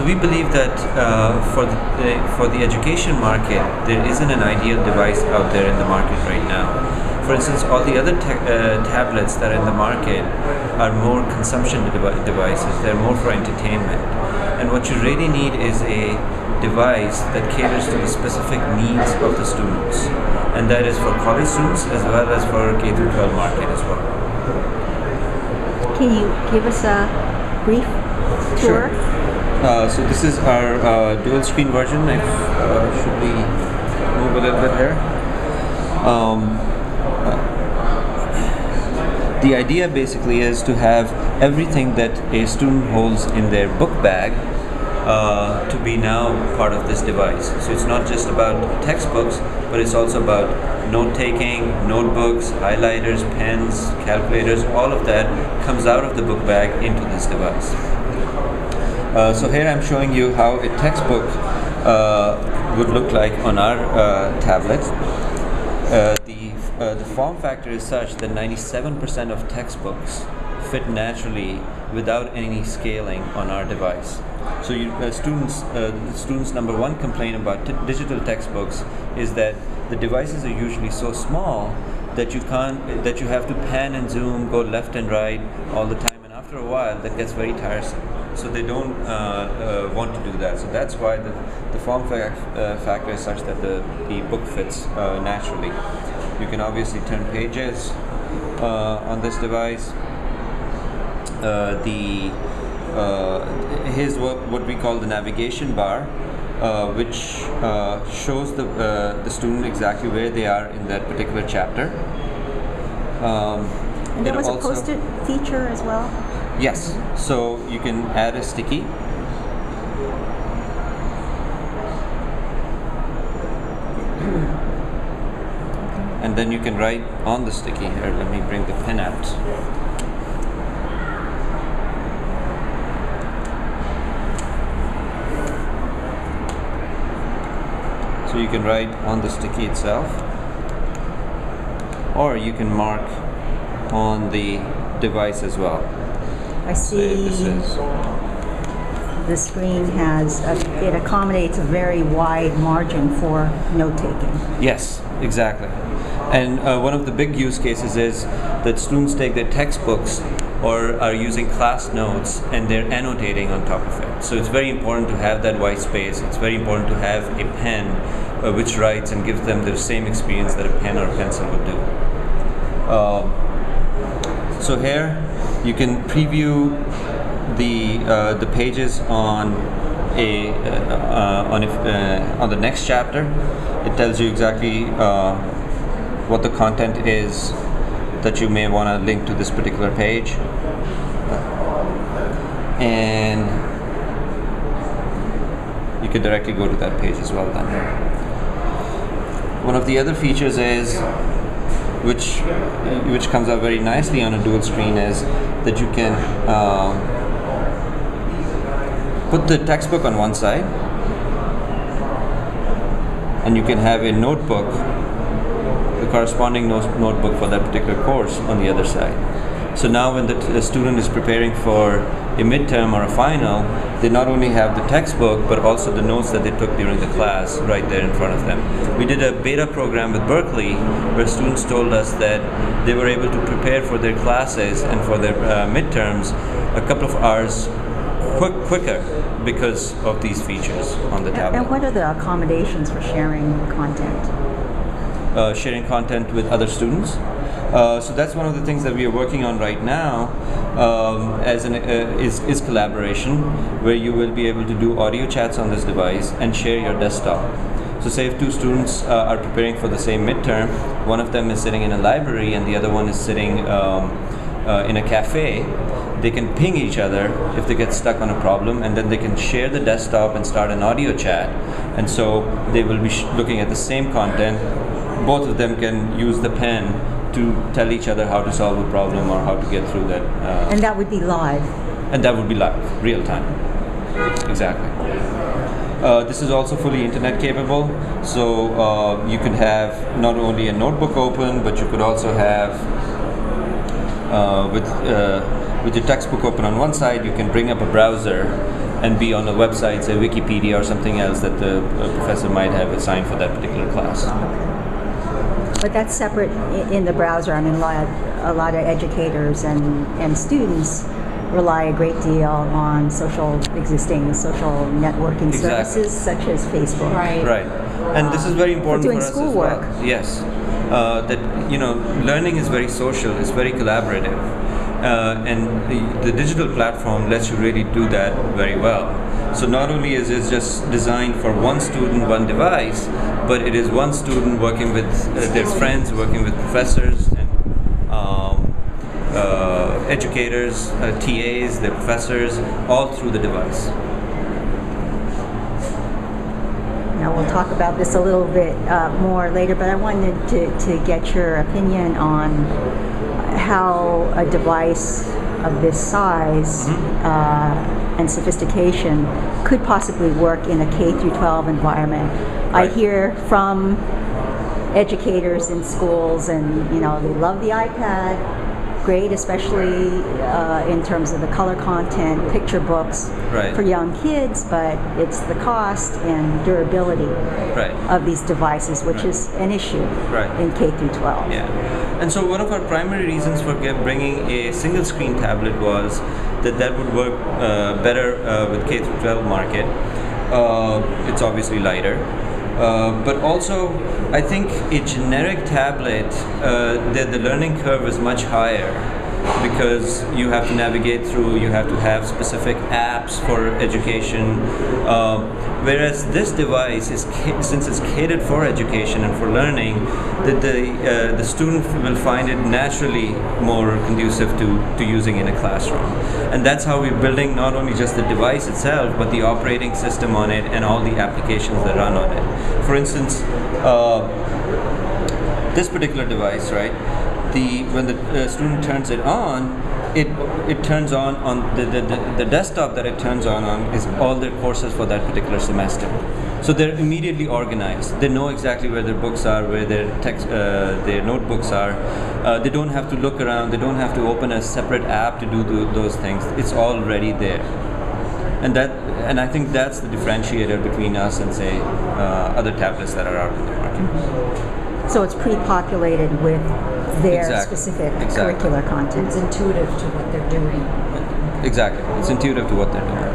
So we believe that for the education market, there isn't an ideal device out there in the market right now. For instance, all the other tablets that are in the market are more consumption devices. They're more for entertainment. And what you really need is a device that caters to the specific needs of the students. And that is for college students as well as for K through 12 market as well. Can you give us a brief tour? Sure. So this is our dual screen version. Should we move a little bit here? The idea basically is to have everything that a student holds in their book bag to be now part of this device. So it's not just about textbooks, but it's also about note-taking, notebooks, highlighters, pens, calculators. All of that comes out of the book bag into this device. So here I'm showing you how a textbook would look like on our tablet. The form factor is such that 97% of textbooks fit naturally without any scaling on our device. So students' number one complaint about digital textbooks is that the devices are usually so small that you have to pan and zoom, go left and right all the time, and after a while that gets very tiresome. So they don't want to do that. So that's why the form factor is such that the book fits naturally. You can obviously turn pages on this device. Here's what we call the navigation bar, which shows the student exactly where they are in that particular chapter. And there was a post-it feature as well? Yes, so you can add a sticky. And then you can write on the sticky. Here, let me bring the pen out. So you can write on the sticky itself, or you can mark on the device as well. I see the screen it accommodates a very wide margin for note-taking. Yes, exactly. And one of the big use cases is that students take their textbooks or are using class notes and they're annotating on top of it. So it's very important to have that white space. It's very important to have a pen which writes and gives them the same experience that a pen or a pencil would do. So here you can preview the pages on the next chapter. It tells you exactly what the content is that you may want to link to this particular page, and you can directly go to that page as well then. One of the other features is which comes out very nicely on a dual screen is that you can put the textbook on one side and you can have a notebook, the corresponding notebook for that particular course, on the other side. So now when the student is preparing for a midterm or a final, they not only have the textbook but also the notes that they took during the class right there in front of them. We did a beta program with Berkeley where students told us that they were able to prepare for their classes and for their midterms a couple of hours quicker because of these features on the tablet. And what are the accommodations for sharing content? Sharing content with other students. So that's one of the things that we are working on right now, is collaboration, where you will be able to do audio chats on this device and share your desktop. So say if two students are preparing for the same midterm, one of them is sitting in a library and the other one is sitting in a cafe, they can ping each other if they get stuck on a problem, and then they can share the desktop and start an audio chat, and so they will be looking at the same content. Both of them can use the pen to tell each other how to solve a problem or how to get through that. And that would be live? And that would be live, real time. Exactly. This is also fully internet capable, so you can have not only a notebook open, but you could also have, with your textbook open on one side, you can bring up a browser and be on a website, say Wikipedia or something else that the professor might have assigned for that particular class. But that's separate in the browser. I mean, a lot of educators and students rely a great deal on existing social networking services such as Facebook. Right. And this is very important for doing for us schoolwork. as well. Yes, that learning is very social, it's very collaborative, and the digital platform lets you really do that very well. So not only is it just designed for one student, one device, but it is one student working with their friends, working with professors and educators, TAs, their professors, all through the device. Now we'll talk about this a little bit more later, but I wanted to get your opinion on how a device of this size and sophistication could possibly work in a K through 12 environment. Right. I hear from educators in schools, and they love the iPad. Great, especially in terms of the color content, picture books for young kids, but it's the cost and durability of these devices, which is an issue in K through 12. Yeah, and so one of our primary reasons for bringing a single screen tablet was that would work better with K through 12 market. It's obviously lighter. But also, I think a generic tablet, the learning curve is much higher because you have to navigate through, you have to have specific apps for education. Whereas this device, since it's catered for education and for learning, the student will find it naturally more conducive to using in a classroom. And that's how we're building not only just the device itself, but the operating system on it and all the applications that run on it. For instance, this particular device, right? When the student turns it on, it turns on the desktop that it turns on is all their courses for that particular semester. So they're immediately organized. They know exactly where their books are, where their notebooks are. They don't have to look around. They don't have to open a separate app to do those things. It's already there. And I think that's the differentiator between us and say other tablets that are out in the market. So it's pre-populated with their specific curricular content. It's intuitive to what they're doing. Exactly. It's intuitive to what they're doing.